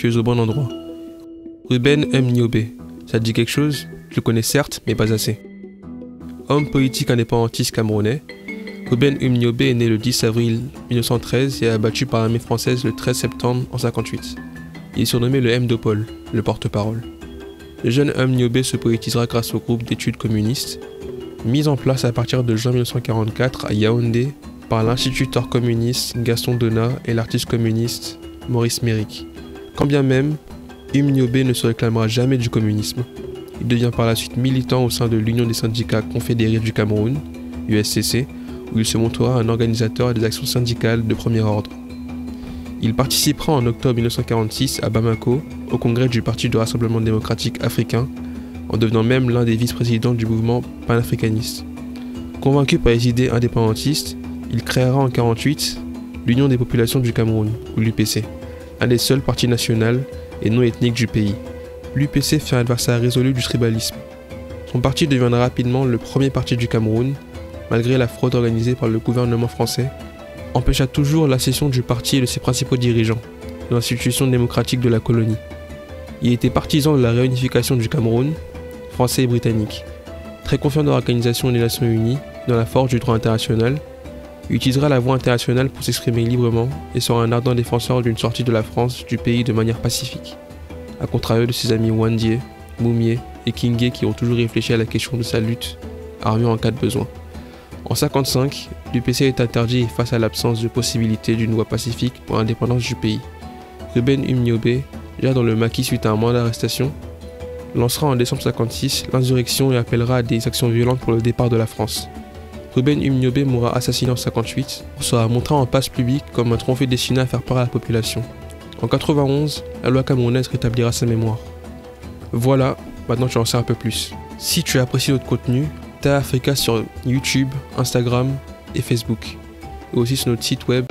tu es au bon endroit. Ruben Mniobe, ça te dit quelque chose? Je le connais certes, mais pas assez. Homme politique indépendantiste camerounais, Ruben Mniobe est né le 10 avril 1913 et abattu par l'armée française le 13 septembre en 1958. Il est surnommé le M. Dopol, le porte-parole. Le jeune Mniobe se politisera grâce au groupe d'études communistes, mis en place à partir de juin 1944 à Yaoundé par l'instituteur communiste Gaston Donat et l'artiste communiste Maurice Méric. Quand bien même, Mniobe ne se réclamera jamais du communisme. Il devient par la suite militant au sein de l'Union des syndicats confédérés du Cameroun, USCC, où il se montrera un organisateur des actions syndicales de premier ordre. Il participera en octobre 1946 à Bamako au congrès du Parti du Rassemblement démocratique africain, en devenant même l'un des vice-présidents du mouvement panafricaniste. Convaincu par les idées indépendantistes, il créera en 1948 l'Union des populations du Cameroun, ou l'UPC, un des seuls partis nationaux et non ethniques du pays. L'UPC fut un adversaire résolu du tribalisme. Son parti deviendra rapidement le premier parti du Cameroun, malgré la fraude organisée par le gouvernement français, empêcha toujours la cession du parti et de ses principaux dirigeants, de l'institution démocratique de la colonie. Il était partisan de la réunification du Cameroun, français et britannique. Très confiant dans l'Organisation des Nations Unies, dans la force du droit international, il utilisera la voie internationale pour s'exprimer librement et sera un ardent défenseur d'une sortie de la France du pays de manière pacifique, à contrario de ses amis Wandie, Moumié et Kingé qui ont toujours réfléchi à la question de sa lutte, armée en cas de besoin. En 1955, l'UPC est interdit face à l'absence de possibilité d'une voie pacifique pour l'indépendance du pays. Ruben Mniobe, déjà dans le maquis suite à un mandat d'arrestation, lancera en décembre 1956 l'insurrection et appellera à des actions violentes pour le départ de la France. Ruben Mniobe mourra assassiné en 1958, sera montré en place publique comme un trophée destiné à faire peur à la population. En 1991, la loi camerounaise rétablira sa mémoire. Voilà, maintenant tu en sais un peu plus. Si tu as apprécié notre contenu, t'as Africa sur YouTube, Instagram et Facebook, et aussi sur notre site web.